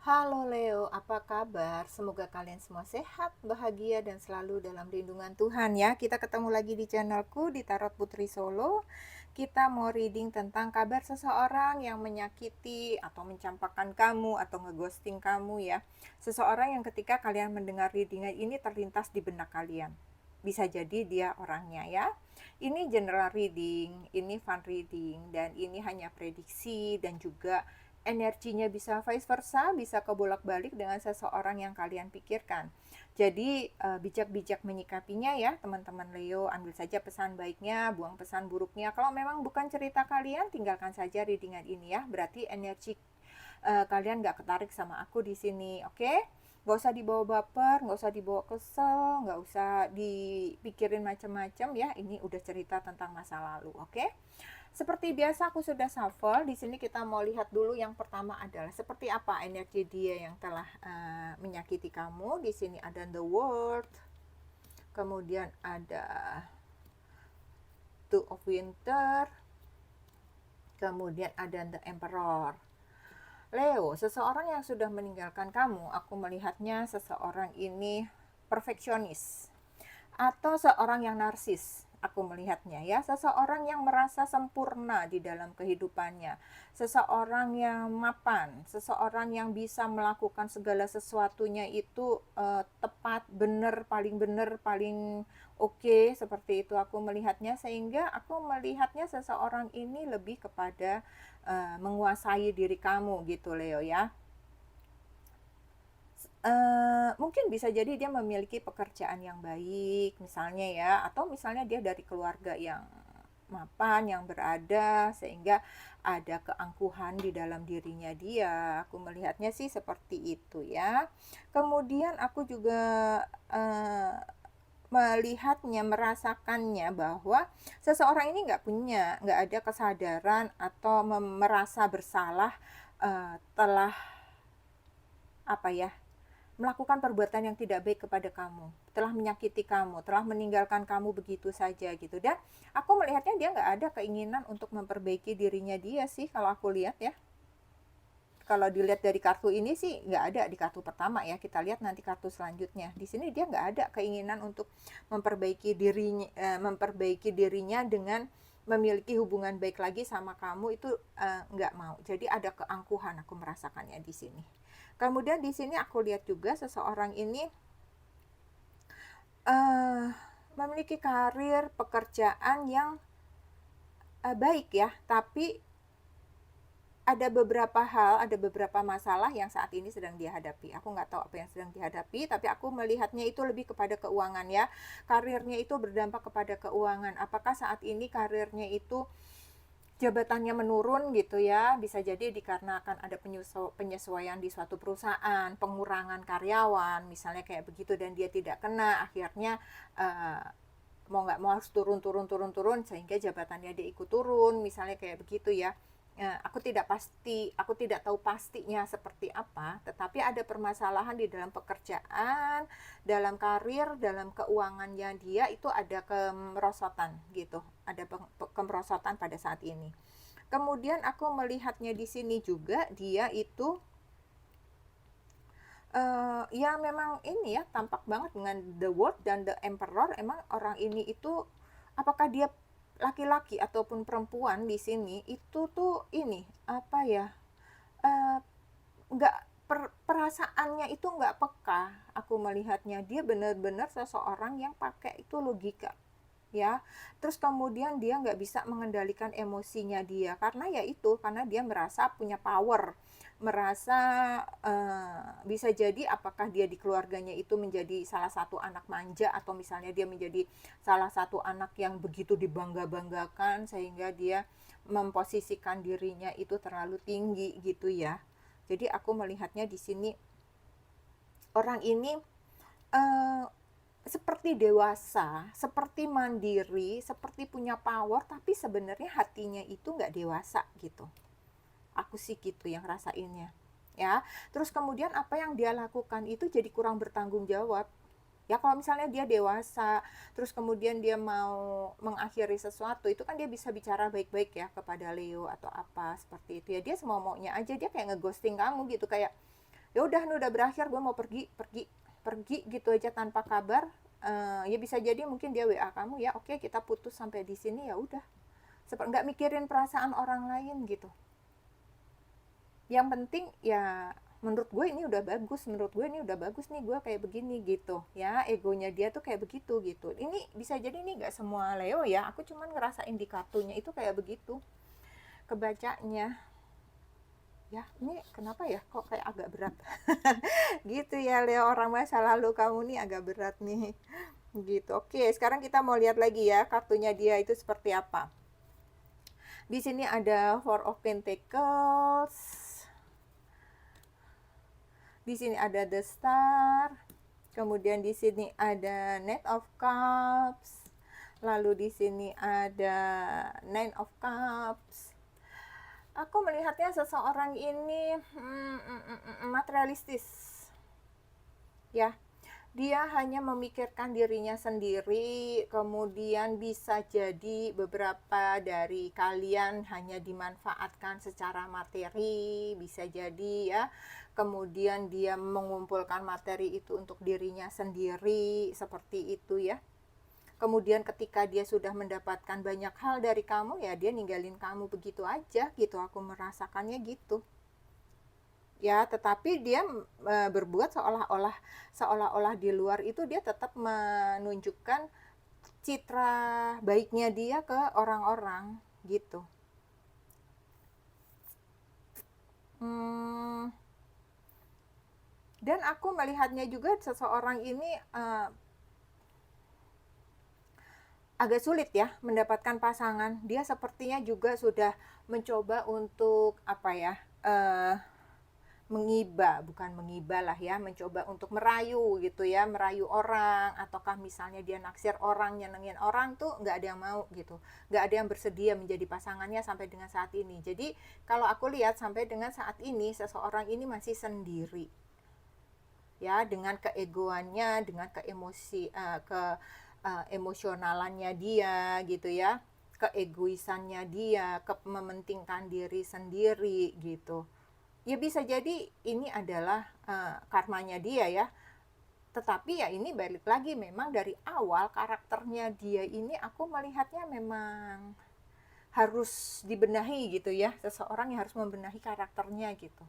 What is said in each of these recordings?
Halo Leo, apa kabar? Semoga kalian semua sehat, bahagia, dan selalu dalam lindungan Tuhan ya. Kita ketemu lagi di channelku di Tarot Putri Solo. Kita mau reading tentang kabar seseorang yang menyakiti atau mencampakkan kamu atau ngeghosting kamu ya. Seseorang yang ketika kalian mendengar readingan ini terlintas di benak kalian. Bisa jadi dia orangnya ya. Ini general reading, ini fun reading, dan ini hanya prediksi dan juga energinya bisa vice versa, bisa kebolak-balik dengan seseorang yang kalian pikirkan. Jadi bijak-bijak menyikapinya ya teman-teman Leo, ambil saja pesan baiknya, buang pesan buruknya. Kalau memang bukan cerita kalian, tinggalkan saja readingan ini ya. Berarti energi kalian nggak ketarik sama aku di sini, oke? Okay? Nggak usah dibawa baper, nggak usah dibawa kesel, nggak usah dipikirin macam-macam ya. Ini udah cerita tentang masa lalu, oke? Okay? Seperti biasa aku sudah shuffle. Di sini kita mau lihat dulu yang pertama adalah seperti apa energi dia yang telah menyakiti kamu. Di sini ada the world, kemudian ada two of winter, kemudian ada the emperor. Leo, seseorang yang sudah meninggalkan kamu, aku melihatnya seseorang ini perfeksionis atau seorang yang narsis. Aku melihatnya ya, seseorang yang merasa sempurna di dalam kehidupannya, seseorang yang mapan, seseorang yang bisa melakukan segala sesuatunya itu tepat, benar, paling oke, seperti itu aku melihatnya. Sehingga aku melihatnya seseorang ini lebih kepada menguasai diri kamu gitu Leo ya. Mungkin bisa jadi dia memiliki pekerjaan yang baik misalnya ya, atau misalnya dia dari keluarga yang mapan, yang berada, sehingga ada keangkuhan di dalam dirinya dia. Aku melihatnya sih seperti itu ya. Kemudian aku juga melihatnya, merasakannya bahwa seseorang ini nggak ada kesadaran atau merasa bersalah telah apa ya, melakukan perbuatan yang tidak baik kepada kamu, telah menyakiti kamu, telah meninggalkan kamu begitu saja gitu. Dan aku melihatnya dia nggak ada keinginan untuk memperbaiki dirinya dia sih, kalau aku lihat ya. Kalau dilihat dari kartu ini sih nggak ada di kartu pertama ya, kita lihat nanti kartu selanjutnya. Di sini dia nggak ada keinginan untuk memperbaiki dirinya dengan memiliki hubungan baik lagi sama kamu, itu nggak mau. Jadi ada keangkuhan, aku merasakannya di sini. Kemudian di sini aku lihat juga seseorang ini memiliki karir pekerjaan yang baik ya, tapi ada beberapa masalah yang saat ini sedang dihadapi. Aku nggak tahu apa yang sedang dihadapi, tapi aku melihatnya itu lebih kepada keuangan ya. Karirnya itu berdampak kepada keuangan. Apakah saat ini karirnya itu jabatannya menurun gitu ya, bisa jadi dikarenakan ada penyesuaian di suatu perusahaan, pengurangan karyawan misalnya kayak begitu, dan dia tidak kena, akhirnya mau nggak mau harus turun sehingga jabatannya dia ikut turun misalnya kayak begitu ya. Aku tidak tahu pastinya seperti apa, tetapi ada permasalahan di dalam pekerjaan, dalam karir, dalam keuangannya dia itu ada kemerosotan gitu, ada kemerosotan pada saat ini. Kemudian aku melihatnya di sini juga dia itu ya memang ini ya, tampak banget dengan the world dan the emperor. Emang orang ini itu apakah dia laki-laki ataupun perempuan di sini itu tuh ini apa ya, eh, nggak perasaannya itu nggak peka. Aku melihatnya dia benar-benar seseorang yang pakai itu logika ya. Terus kemudian dia nggak bisa mengendalikan emosinya dia, karena ya itu, karena dia merasa punya power, merasa bisa jadi apakah dia di keluarganya itu menjadi salah satu anak manja, atau misalnya dia menjadi salah satu anak yang begitu dibangga-banggakan sehingga dia memposisikan dirinya itu terlalu tinggi gitu ya. Jadi aku melihatnya di sini orang ini eh, seperti dewasa, seperti mandiri, seperti punya power, tapi sebenarnya hatinya itu nggak dewasa gitu. Aku sih gitu yang rasainnya. Ya, terus kemudian apa yang dia lakukan itu jadi kurang bertanggung jawab. Ya kalau misalnya dia dewasa, terus kemudian dia mau mengakhiri sesuatu, itu kan dia bisa bicara baik-baik ya kepada Leo atau apa seperti itu ya. Dia semau maunya aja, dia kayak ngeghosting kamu gitu, kayak ya udah nih udah berakhir, gue mau pergi pergi pergi gitu aja tanpa kabar. Ya bisa jadi mungkin dia WA kamu, ya oke kita putus sampai di sini, ya udah, seperti nggak mikirin perasaan orang lain gitu. Yang penting ya menurut gue ini udah bagus, menurut gue ini udah bagus nih gue kayak begini gitu ya, egonya dia tuh kayak begitu gitu. Ini bisa jadi ini nggak semua Leo ya, aku cuman ngerasain di kartunya itu kayak begitu kebacanya. Ya ini kenapa ya kok kayak agak berat gitu ya Leo, orang masa lalu kamu nih agak berat nih gitu. Oke, sekarang kita mau lihat lagi ya kartunya dia itu seperti apa. Di sini ada Four of Pentacles, di sini ada The Star, kemudian di sini ada Knight of Cups, lalu di sini ada Nine of Cups. Aku melihatnya seseorang ini materialistis ya, dia hanya memikirkan dirinya sendiri, kemudian bisa jadi beberapa dari kalian hanya dimanfaatkan secara materi, bisa jadi ya. Kemudian dia mengumpulkan materi itu untuk dirinya sendiri, seperti itu ya. Kemudian ketika dia sudah mendapatkan banyak hal dari kamu, ya dia ninggalin kamu begitu aja gitu, aku merasakannya gitu. Ya, tetapi dia berbuat seolah-olah di luar itu dia tetap menunjukkan citra baiknya dia ke orang-orang gitu. Dan aku melihatnya juga seseorang ini agak sulit ya mendapatkan pasangan. Dia sepertinya juga sudah mencoba untuk apa ya, bukan mengiba lah ya, mencoba untuk merayu gitu ya, merayu orang, ataukah misalnya dia naksir orang, nyenengin orang tuh nggak ada yang mau gitu, nggak ada yang bersedia menjadi pasangannya sampai dengan saat ini. Jadi kalau aku lihat sampai dengan saat ini seseorang ini masih sendiri ya, dengan keegoannya, dengan emosionalannya dia gitu ya, keegoisannya dia, mementingkan diri sendiri gitu. Ya bisa jadi ini adalah karmanya dia ya, tetapi ya ini balik lagi memang dari awal karakternya dia ini aku melihatnya memang harus dibenahi gitu ya, seseorang yang harus membenahi karakternya gitu,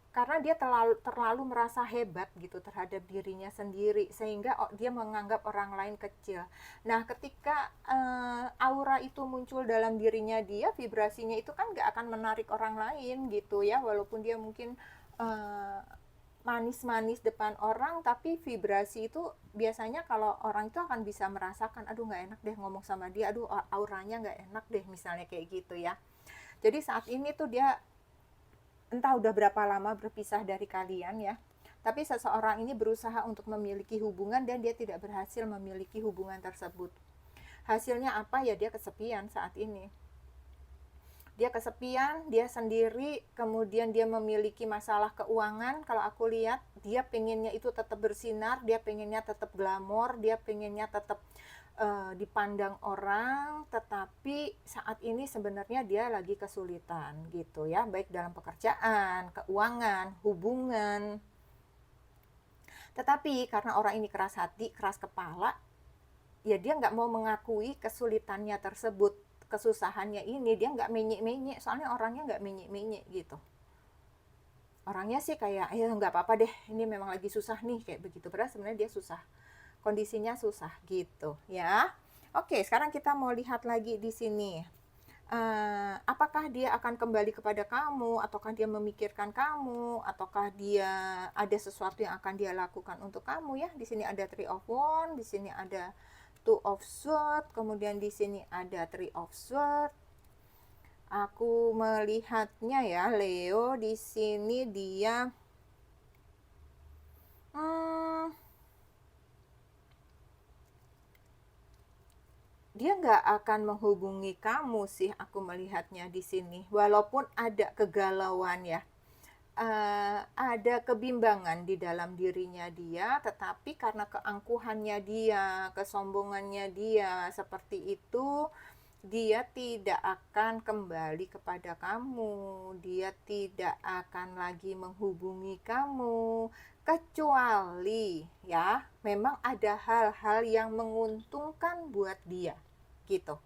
karena dia terlalu merasa hebat gitu terhadap dirinya sendiri sehingga dia menganggap orang lain kecil. Nah ketika aura itu muncul dalam dirinya dia, vibrasinya itu kan gak akan menarik orang lain gitu ya, walaupun dia mungkin manis-manis depan orang, tapi vibrasi itu biasanya kalau orang itu akan bisa merasakan, aduh gak enak deh ngomong sama dia, aduh auranya gak enak deh, misalnya kayak gitu ya. Jadi saat ini tuh dia entah udah berapa lama berpisah dari kalian ya, tapi seseorang ini berusaha untuk memiliki hubungan dan dia tidak berhasil memiliki hubungan tersebut. Hasilnya apa ya, dia kesepian saat ini. Dia kesepian, dia sendiri, kemudian dia memiliki masalah keuangan. Kalau aku lihat, dia pengennya itu tetap bersinar, dia pengennya tetap glamor, dia pengennya tetap dipandang orang, tetapi saat ini sebenarnya dia lagi kesulitan gitu ya, baik dalam pekerjaan, keuangan, hubungan. Tetapi karena orang ini keras hati, keras kepala, ya dia nggak mau mengakui kesulitannya tersebut, kesusahannya ini. Dia nggak menyek-menyek, soalnya orangnya nggak menyek-menyek gitu. Orangnya sih kayak, ya nggak apa-apa deh, ini memang lagi susah nih, kayak begitu. Padahal sebenarnya dia susah, kondisinya susah gitu ya. Oke, sekarang kita mau lihat lagi di sini. Apakah dia akan kembali kepada kamu, ataukah dia memikirkan kamu, ataukah dia ada sesuatu yang akan dia lakukan untuk kamu ya. Di sini ada Three of Wands, di sini ada Two of Swords, kemudian di sini ada Three of Swords. Aku melihatnya ya Leo, di sini dia dia nggak akan menghubungi kamu sih, aku melihatnya di sini. Walaupun ada kegalauan ya, ada kebimbangan di dalam dirinya dia, tetapi karena keangkuhannya dia, kesombongannya dia seperti itu, dia tidak akan kembali kepada kamu, dia tidak akan lagi menghubungi kamu, kecuali ya memang ada hal-hal yang menguntungkan buat dia gitu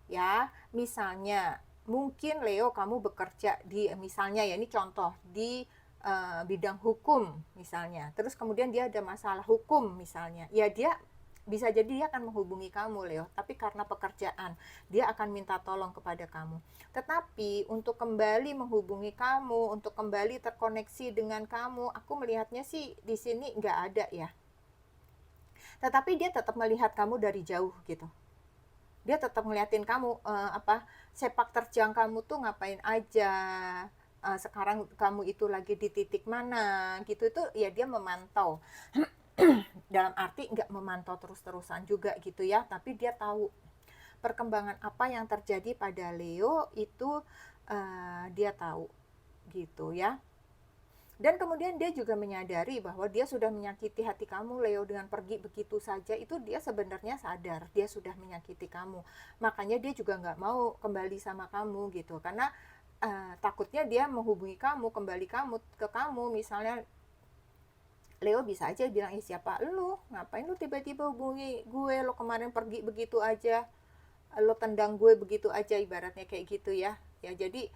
ya. Misalnya mungkin Leo kamu bekerja di, misalnya ya ini contoh di bidang hukum misalnya, terus kemudian dia ada masalah hukum misalnya, ya dia bisa jadi dia akan menghubungi kamu Leo, tapi karena pekerjaan dia akan minta tolong kepada kamu. Tetapi untuk kembali menghubungi kamu, untuk kembali terkoneksi dengan kamu, aku melihatnya sih di sini nggak ada ya. Tetapi dia tetap melihat kamu dari jauh gitu. Dia tetap ngeliatin kamu, sepak terjang kamu tuh ngapain aja, sekarang kamu itu lagi di titik mana gitu. Itu ya dia memantau. Dalam arti nggak memantau terus-terusan juga gitu ya, tapi dia tahu perkembangan apa yang terjadi pada Leo itu, dia tahu gitu ya. Dan kemudian dia juga menyadari bahwa dia sudah menyakiti hati kamu Leo dengan pergi begitu saja. Itu dia sebenarnya sadar dia sudah menyakiti kamu, makanya dia juga nggak mau kembali sama kamu gitu, karena takutnya dia menghubungi kamu, kembali kamu ke kamu. Misalnya Leo bisa aja bilang, siapa lu, ngapain lu tiba-tiba hubungi gue, lo kemarin pergi begitu aja, lo tendang gue begitu aja, ibaratnya kayak gitu ya. Ya jadi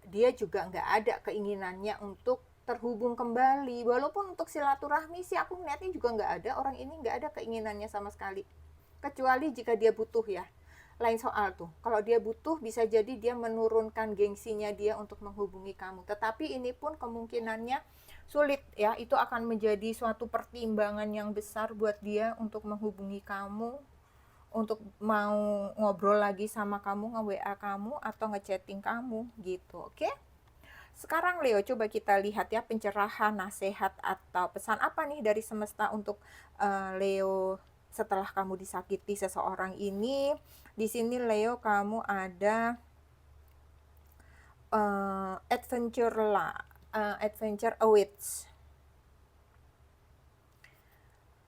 dia juga nggak ada keinginannya untuk terhubung kembali, walaupun untuk silaturahmi sih aku melihatnya juga nggak ada, orang ini nggak ada keinginannya sama sekali, kecuali jika dia butuh ya, lain soal tuh. Kalau dia butuh bisa jadi dia menurunkan gengsinya dia untuk menghubungi kamu, tetapi ini pun kemungkinannya sulit ya, itu akan menjadi suatu pertimbangan yang besar buat dia untuk menghubungi kamu, untuk mau ngobrol lagi sama kamu, nge-WA kamu atau ngechatting kamu gitu. Oke? Sekarang Leo, coba kita lihat ya pencerahan, nasihat atau pesan apa nih dari semesta untuk Leo setelah kamu disakiti seseorang ini. Di sini Leo kamu ada adventure awaits.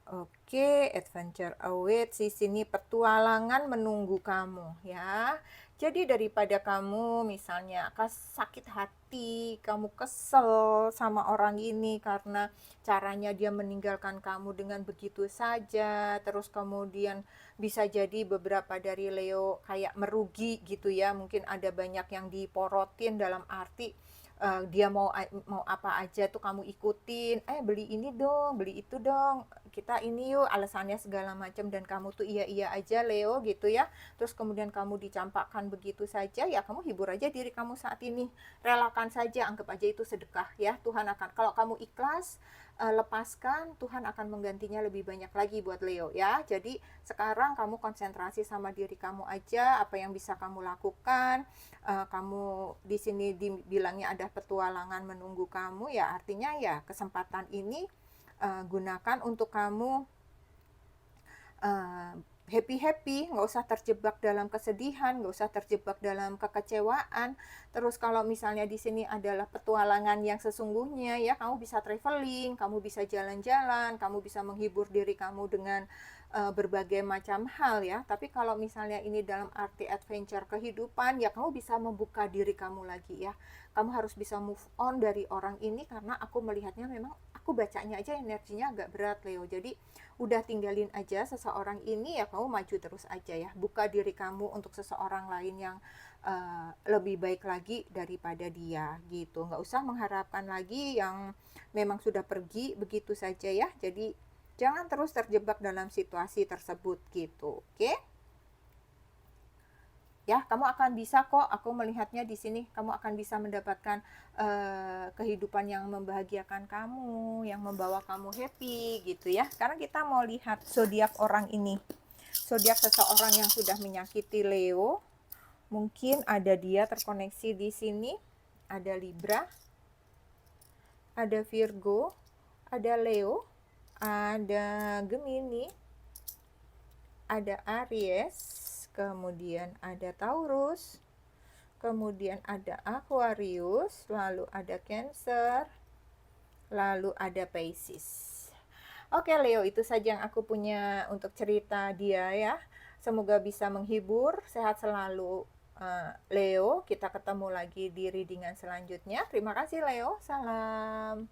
Oke, adventure awaits, di sini petualangan menunggu kamu ya. Jadi daripada kamu misalnya sakit hati, kamu kesel sama orang ini karena caranya dia meninggalkan kamu dengan begitu saja, terus kemudian bisa jadi beberapa dari Leo kayak merugi gitu ya, mungkin ada banyak yang diporotin dalam arti dia mau apa aja tuh kamu ikutin, beli ini dong, beli itu dong, kita ini yuk, alasannya segala macam, dan kamu tuh iya aja Leo gitu ya. Terus kemudian kamu dicampakkan begitu saja, ya kamu hibur aja diri kamu saat ini, relakan saja, anggap aja itu sedekah ya. Tuhan akan, kalau kamu ikhlas lepaskan, Tuhan akan menggantinya lebih banyak lagi buat Leo ya. Jadi sekarang kamu konsentrasi sama diri kamu aja, apa yang bisa kamu lakukan. Kamu di sini dibilangnya ada petualangan menunggu kamu, ya artinya ya kesempatan ini gunakan untuk kamu happy, nggak usah terjebak dalam kesedihan, nggak usah terjebak dalam kekecewaan. Terus kalau misalnya di sini adalah petualangan yang sesungguhnya ya, kamu bisa traveling, kamu bisa jalan-jalan, kamu bisa menghibur diri kamu dengan berbagai macam hal ya. Tapi kalau misalnya ini dalam arti adventure kehidupan, ya kamu bisa membuka diri kamu lagi ya. Kamu harus bisa move on dari orang ini, karena aku melihatnya memang, aku bacanya aja energinya agak berat Leo. Jadi udah tinggalin aja seseorang ini ya, kamu maju terus aja ya. Buka diri kamu untuk seseorang lain yang lebih baik lagi daripada dia gitu. Nggak usah mengharapkan lagi yang memang sudah pergi begitu saja ya. Jadi jangan terus terjebak dalam situasi tersebut gitu. Oke? Ya, kamu akan bisa kok, aku melihatnya di sini kamu akan bisa mendapatkan kehidupan yang membahagiakan kamu, yang membawa kamu happy gitu ya. Sekarang kita mau lihat zodiak orang ini. Zodiak seseorang yang sudah menyakiti Leo. Mungkin ada dia terkoneksi di sini. Ada Libra, ada Virgo, ada Leo, ada Gemini, ada Aries, kemudian ada Taurus, kemudian ada Aquarius, lalu ada Cancer, lalu ada Pisces. Oke Leo, itu saja yang aku punya untuk cerita dia ya. Semoga bisa menghibur, sehat selalu, Leo. Kita ketemu lagi di readingan selanjutnya. Terima kasih Leo, salam.